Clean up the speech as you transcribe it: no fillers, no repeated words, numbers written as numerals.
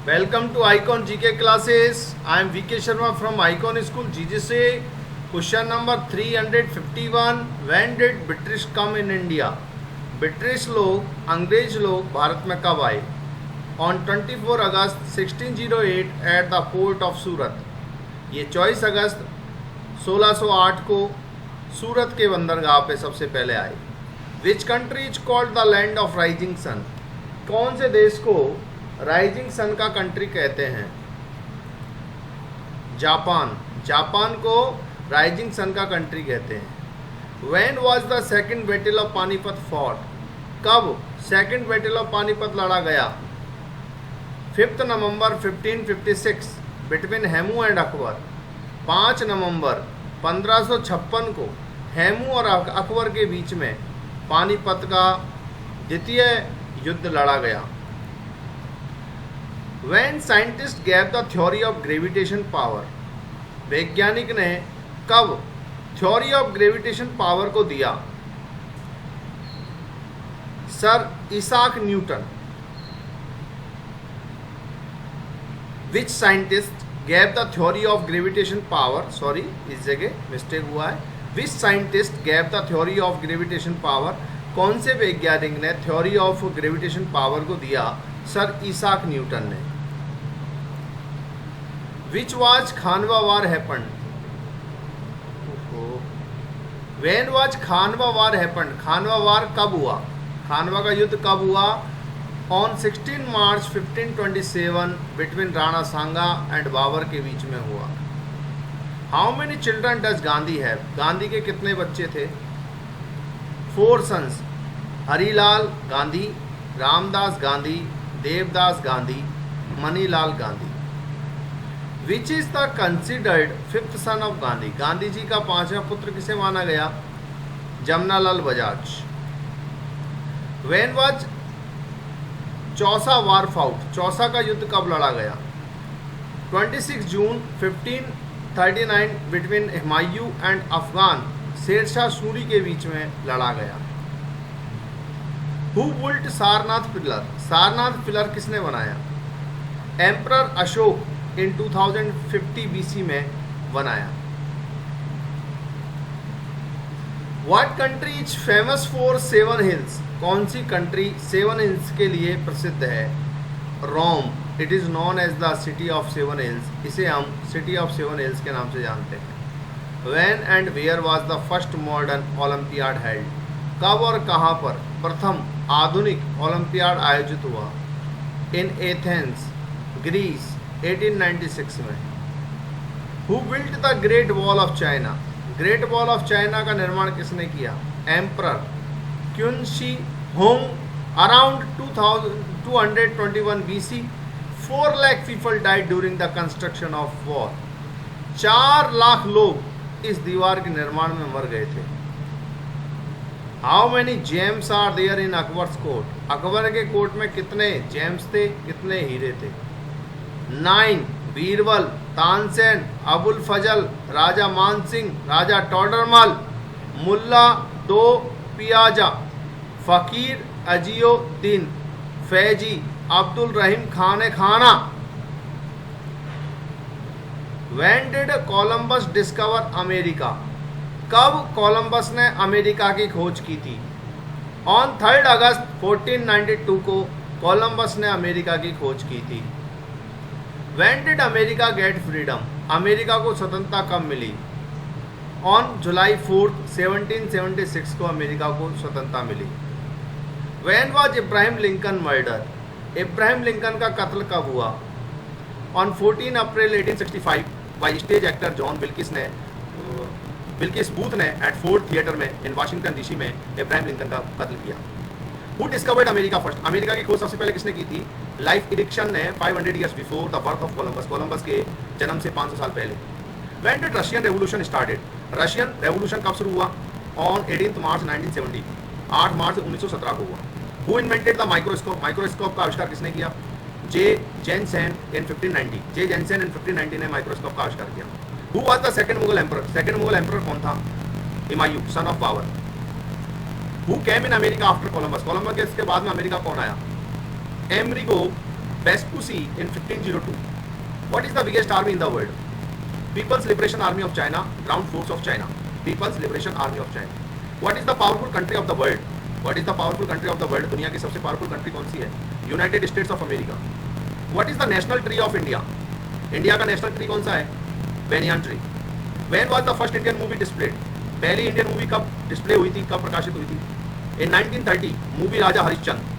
Welcome to Icon GK classes. I am VK Sharma from Icon School GGC. Question number 351. When did British come in India? British लोग अंग्रेज लोग भारत में कब आए? On 24 August 1608 at the port of Surat. ये 24 August 1608 को सूरत के बंदरगाह पे सबसे पहले आए. Which country is called the land of rising sun? कौन से देश को राइजिंग सन का कंट्री कहते हैं? जापान. जापान को राइजिंग सन का कंट्री कहते हैं. When was the second battle of Panipat fought? कब सेकेंड बैटल ऑफ पानीपत लड़ा गया? 5 नवंबर 1556 बिटवीन हेमू एंड अकबर. 5 नवंबर 1556 को हेमू और अकबर के बीच में पानीपत का द्वितीय युद्ध लड़ा गया. When scientists gave the theory of gravitation power? वैज्ञानिक ने कब थ्योरी ऑफ ग्रेविटेशन पावर को दिया? Sir Isaac Newton. Which scientist gave the theory of gravitation power? Sorry, इस जगह मिस्टेक हुआ है. Which scientist gave the theory of gravitation power? कौन से वैज्ञानिक ने थ्योरी ऑफ ग्रेविटेशन पावर को दिया? सर इसाक न्यूटन ने. Which was Khanwa war happened? When was Khanwa war happened? Khanwa war कब हुआ? खानवा का युद्ध कब हुआ? On 16 March 1527 between Rana Sanga and Babur के बीच में हुआ. How many children does Gandhi have? Gandhi के कितने बच्चे थे? 4 sons. Harilal Gandhi, Ramdas Gandhi, Devdas Gandhi, Manilal Gandhi. Which is the considered 5th son of Gandhi? Gandhi ji का 5वां पुत्र किसे माना गया? Jamnalal Bajaj. When was Chausa war fought? Chausa का युद्ध कब लड़ा गया? 26 June 1539 between Humayun and Afghan Shershah Suri के बीच में लड़ा गया. Who built Sarnath pillar? Sarnath pillar किसने बनाया? एम्परर अशोक इन 2050 BC में बनाया. What country is famous for 7 hills? कौन सी कंट्री 7 हिल्स के लिए प्रसिद्ध है? Rome. It is known as the city of 7 hills. इसे हम सिटी ऑफ 7 हिल्स के नाम से जानते हैं. When and where was the first modern olympiad held? कब और कहाँ पर प्रथम आधुनिक ओलंपियाड आयोजित हुआ? इन एथेंस, ग्रीस, 1896 में. Who built the great wall of China? Great wall of China का निर्माण किसने किया? Emperor Qin Shi Huang around 2221 BC. 4 lakh people died during the construction of wall. 4 lakh लोग इस दीवार के निर्माण में मर गए थे. How many gems are there in Akbar's court? Akbar के कोर्ट में कितने जेम्स थे, कितने हीरे थे? 9. बीरबल, तानसेन, अबुल फजल, राजा मानसिंह, राजा टोडरमल, मुल्ला दो पियाजा, फ़कीर अजियोद्दीन, फैजी, अब्दुल रहीम खान खाना. When did Columbus discover America? कब कोलंबस ने अमेरिका की खोज की थी? ऑन 3 अगस्त 1492 को कोलंबस ने अमेरिका की खोज की थी. When did America get freedom? America को स्वतंत्रता कब मिली? ऑन जुलाई 4 1776 को अमेरिका को स्वतंत्रता मिली. When was Abraham Lincoln murder? Abraham Lincoln का कत्ल कब हुआ? On 14 April 1865 by stage actor John Wilkes Booth ने एट फोर्ड थिएटर में इन वाशिंगटन DC में इब्राहिम लिंकन का कत्ल किया. Who discovered America first? America की खोज सबसे पहले किसने की थी? लाइफ एडिक्शन ने 500 years before the birth of Columbus. Columbus के जन्म से 500 साल पहले. When did Russian revolution started? Russian revolution कब शुरू हुआ? ऑन 18 मार्च 1970. 8 मार्च 1917 को हुआ. Who invented the microscope? Microscope का आविष्कार किसने किया? जे जेनसेन इन 1590. जे जेनसेन इन 1590 ने माइक्रोस्कोप का आविष्कार किया. Who was the second Mughal emperor? Second Mughal emperor कौन था? Humayun, son of power. Who came in America after Columbus? Columbus के बाद में अमेरिका कौन आया? एमरिगो Vespucci in 1502. What is the biggest army in the world? People's Liberation Army of China, Ground Force of China. People's Liberation Army of China. What is the powerful country of the world? What is the powerful country of the world? दुनिया की सबसे powerful country कौन सी है? United States of America. What is the national tree of India? India का national tree कौन सा है? Banyan tree. When was the first Indian movie displayed? पहली इंडियन मूवी कब डिस्प्ले हुई थी, कब प्रकाशित हुई थी? In 1930, movie Raja Harishchandra.